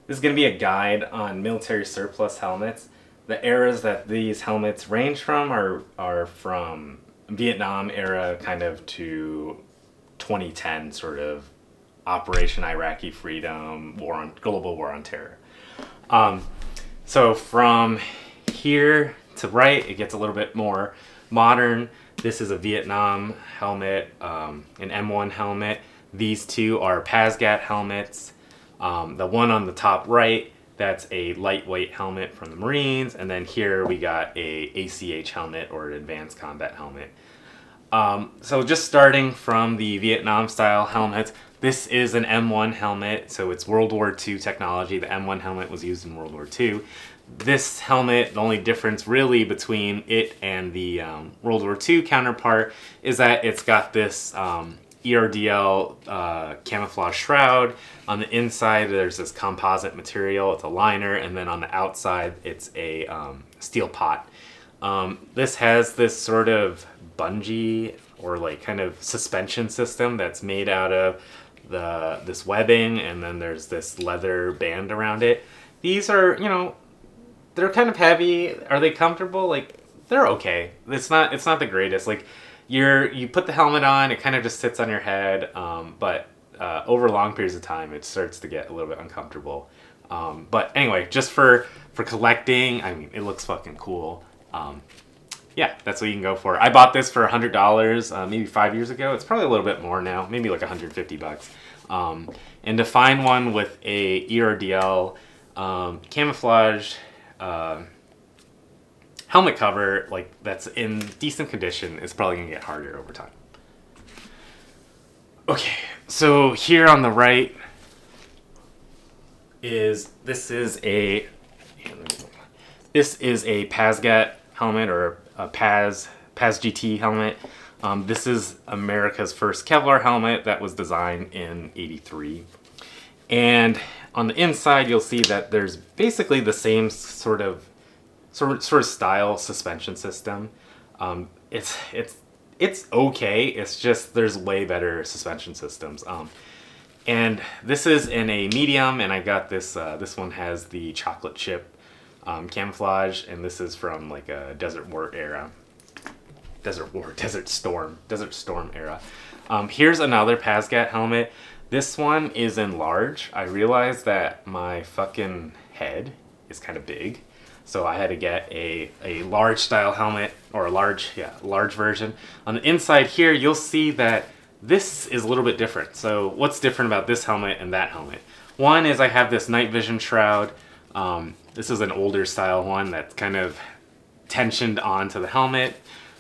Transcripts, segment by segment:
This is going to be a guide on military surplus helmets. The eras that these helmets range from are from Vietnam era kind of to 2010 sort of Operation Iraqi Freedom, global war on terror. So from here to right, it gets a little bit more modern. This is a Vietnam helmet, an M1 helmet. These two are PASGT helmets. The one on the top right, that's a lightweight helmet from the Marines. And then here we got a ACH helmet, or an advanced combat helmet. So just starting from the Vietnam style helmets, this is an M1 helmet, so it's World War II technology. The M1 helmet was used in World War II. This helmet, the only difference really between it and the World War II counterpart is that it's got this ERDL camouflage shroud. On the inside, there's this composite material. It's a liner, and then on the outside, it's a steel pot. This has this sort of bungee or like kind of suspension system that's made out of this webbing, and then there's this leather band around it. These are, they're kind of heavy. Are they comfortable? Like, they're okay. It's not the greatest. Like, you put the helmet on, it kind of just sits on your head, but over long periods of time, it starts to get a little bit uncomfortable. But anyway, just for collecting, I mean, it looks fucking cool. Yeah, that's what you can go for. I bought this for $100 maybe 5 years ago. It's probably a little bit more now, maybe like $150. And to find one with a ERDL camouflage helmet cover, like that's in decent condition, is probably gonna get harder over time. Okay, so here on the right is this is a PASGT helmet, or a PASGT helmet. This is America's first Kevlar helmet that was designed in '83. And on the inside, you'll see that there's basically the same sort of style suspension system. It's okay. It's just there's way better suspension systems. And this is in a medium, and I got this. This one has the chocolate chip camouflage, and this is from like a Desert Storm era. Here's another PASGT helmet. This one is in large. I realized that my fucking head is kind of big, so I had to get a large style helmet, or a large version. On the inside here, you'll see that this is a little bit different. So what's different about this helmet and that helmet? One is I have this night vision shroud. This is an older style one that's kind of tensioned onto the helmet.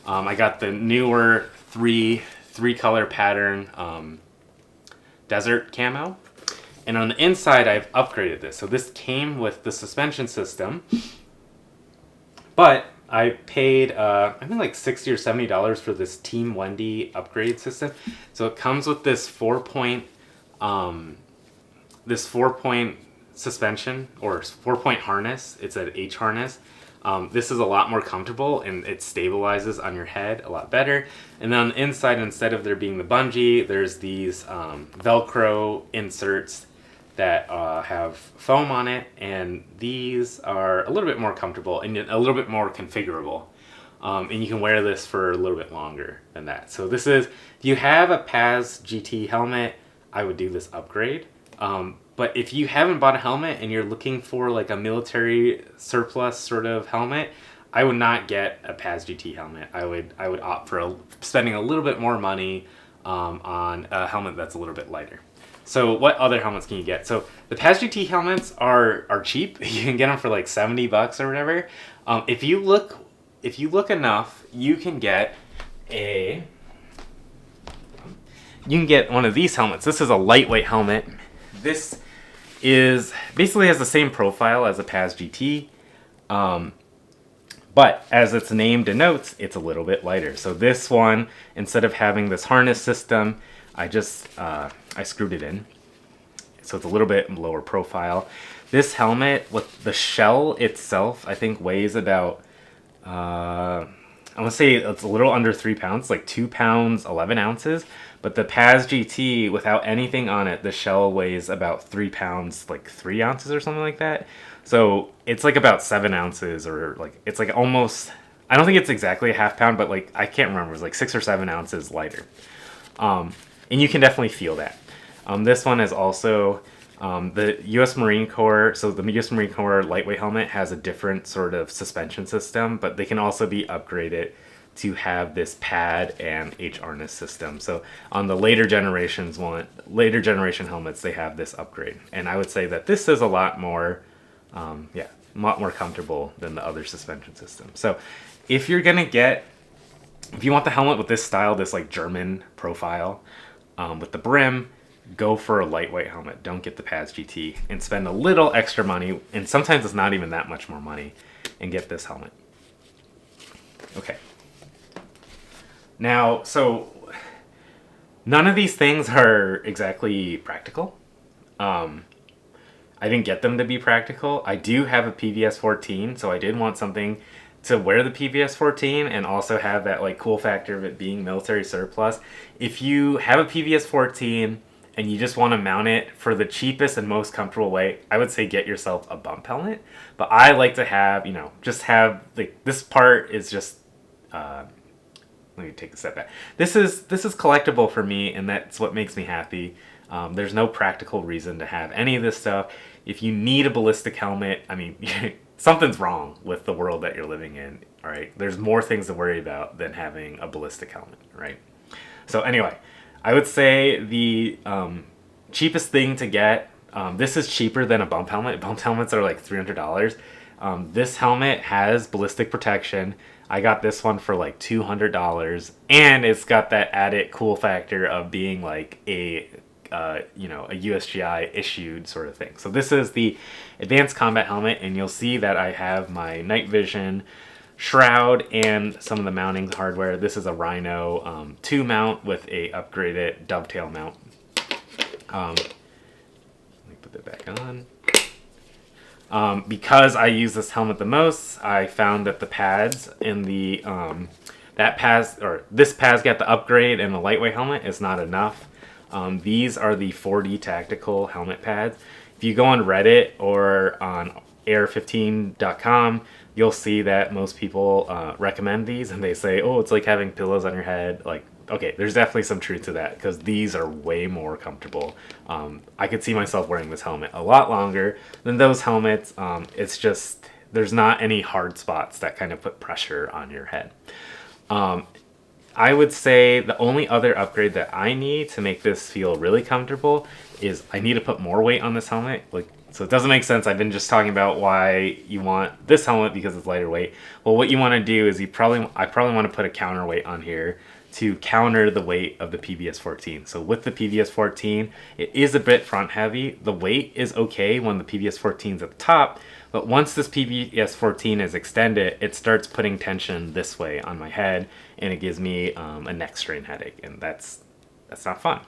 I got the newer three color pattern desert camo. And on the inside, I've upgraded this. So this came with the suspension system, but I paid I think like $60 or $70 for this Team Wendy upgrade system. So it comes with this 4-point suspension, or 4-point harness. It's an H harness. This is a lot more comfortable, and it stabilizes on your head a lot better. And then on the inside, instead of there being the bungee, there's these Velcro inserts that have foam on it, and these are a little bit more comfortable and a little bit more configurable. And you can wear this for a little bit longer than that. So this is, if you have a PASGT helmet, I would do this upgrade. But if you haven't bought a helmet and you're looking for like a military surplus sort of helmet, I would not get a PASGT helmet. I would opt for spending a little bit more money on a helmet that's a little bit lighter. So what other helmets can you get? So the PASGT helmets are cheap. You can get them for like $70 or whatever. If you look enough, you can get one of these helmets. This is a lightweight helmet. This is basically has the same profile as a PASGT, but as its name denotes, it's a little bit lighter. So this one, instead of having this harness system, I just I screwed it in, so it's a little bit lower profile. This helmet, with the shell itself, I think weighs about I want to say it's a little under 3 pounds, like 2 pounds 11 ounces. But the PASGT, without anything on it, the shell weighs about 3 pounds, like 3 ounces or something like that. So it's like about 7 ounces, or like it's like almost, I don't think it's exactly a half pound, but like I can't remember, it's like 6 or 7 ounces lighter. And you can definitely feel that. This one is also the U.S. Marine Corps. So the U.S. Marine Corps lightweight helmet has a different sort of suspension system, but they can also be upgraded to have this pad and H-harness system. So on the later generation helmets, they have this upgrade, and I would say that this is a lot more, a lot more comfortable than the other suspension system. So if you want the helmet with this style, this like German profile, with the brim, go for a lightweight helmet. Don't get the PASGT, and spend a little extra money, and sometimes it's not even that much more money, and get this helmet. Okay. Now, so none of these things are exactly practical. I didn't get them to be practical. I do have a PVS 14, so I did want something to wear the PVS 14 and also have that like cool factor of it being military surplus. If you have a PVS 14 and you just want to mount it for the cheapest and most comfortable way, I would say get yourself a bump helmet. But I like to have, just have like this part is just let me take a step back. This is collectible for me, and that's what makes me happy. There's no practical reason to have any of this stuff. If you need a ballistic helmet, I mean, something's wrong with the world that you're living in, all right? There's more things to worry about than having a ballistic helmet, right? So anyway, I would say the cheapest thing to get, this is cheaper than a bump helmet. Bump helmets are like $300. This helmet has ballistic protection. I got this one for like $200, and it's got that added cool factor of being like a USGI issued sort of thing. So this is the Advanced Combat Helmet, and you'll see that I have my night vision shroud and some of the mounting hardware. This is a Rhino 2 mount with a upgraded dovetail mount. Let me put that back on. Because I use this helmet the most, I found that the pads in the this PASGT the upgrade and the lightweight helmet is not enough. These are the 4D tactical helmet pads. If you go on Reddit or on air15.com, you'll see that most people recommend these, and they say, oh, it's like having pillows on your head. Like, okay, there's definitely some truth to that, because these are way more comfortable. I could see myself wearing this helmet a lot longer than those helmets. It's just, there's not any hard spots that kind of put pressure on your head. I would say the only other upgrade that I need to make this feel really comfortable is I need to put more weight on this helmet. So it doesn't make sense. I've been just talking about why you want this helmet because it's lighter weight. Well, what you want to do is I probably want to put a counterweight on here to counter the weight of the PVS 14. So with the PVS 14, it is a bit front heavy. The weight is okay when the PVS 14 is at the top, but once this PVS 14 is extended, it starts putting tension this way on my head, and it gives me a neck strain headache, and that's not fun.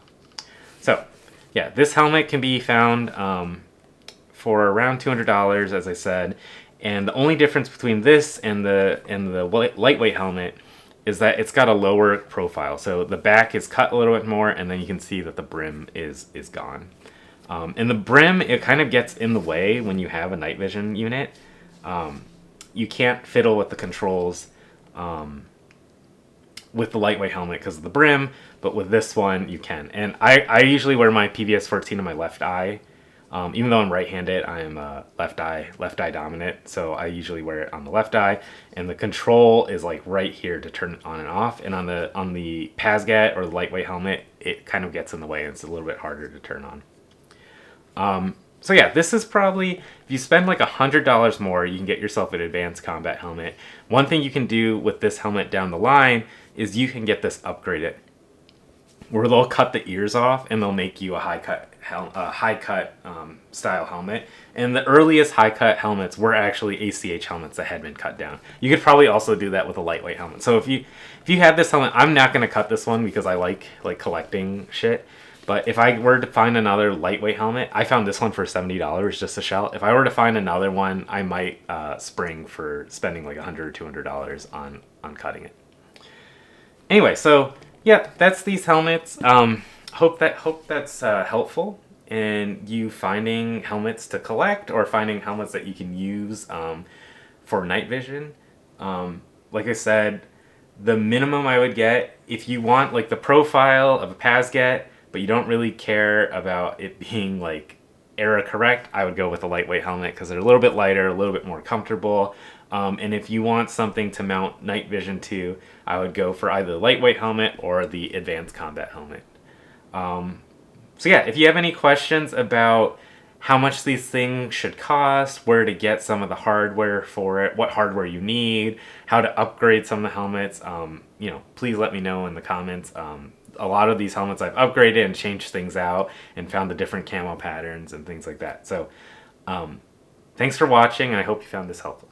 So yeah, this helmet can be found for around $200, as I said, and the only difference between this and the lightweight helmet is that it's got a lower profile. So the back is cut a little bit more, and then you can see that the brim is gone. And the brim, it kind of gets in the way when you have a night vision unit. You can't fiddle with the controls with the lightweight helmet because of the brim, but with this one you can. And I usually wear my PVS 14 on my left eye. Even though I'm right-handed, I am left eye dominant, so I usually wear it on the left eye, and the control is like right here to turn it on and off. And on the PASGT or the lightweight helmet, it kind of gets in the way, and it's a little bit harder to turn on. So yeah, this is probably, if you spend like $100 more, you can get yourself an Advanced Combat Helmet. One thing you can do with this helmet down the line is you can get this upgraded, where they'll cut the ears off and they'll make you a high cut style helmet. And the earliest high cut helmets were actually ACH helmets that had been cut down. You could probably also do that with a lightweight helmet. So if you have this helmet, I'm not going to cut this one because I like collecting shit. But if I were to find another lightweight helmet, I found this one for $70 just a shell. If I were to find another one, I might spring for spending like $100 or $200 on cutting it. Anyway, so yeah, that's these helmets. Hope that's helpful in you finding helmets to collect or finding helmets that you can use for night vision. Like I said, the minimum I would get if you want like the profile of a PASGT, but you don't really care about it being like era correct, I would go with a lightweight helmet because they're a little bit lighter, a little bit more comfortable. And if you want something to mount night vision to, I would go for either the lightweight helmet or the advanced combat helmet. So yeah, if you have any questions about how much these things should cost, where to get some of the hardware for it, what hardware you need, how to upgrade some of the helmets, please let me know in the comments. A lot of these helmets I've upgraded and changed things out and found the different camo patterns and things like that. So thanks for watching, and I hope you found this helpful.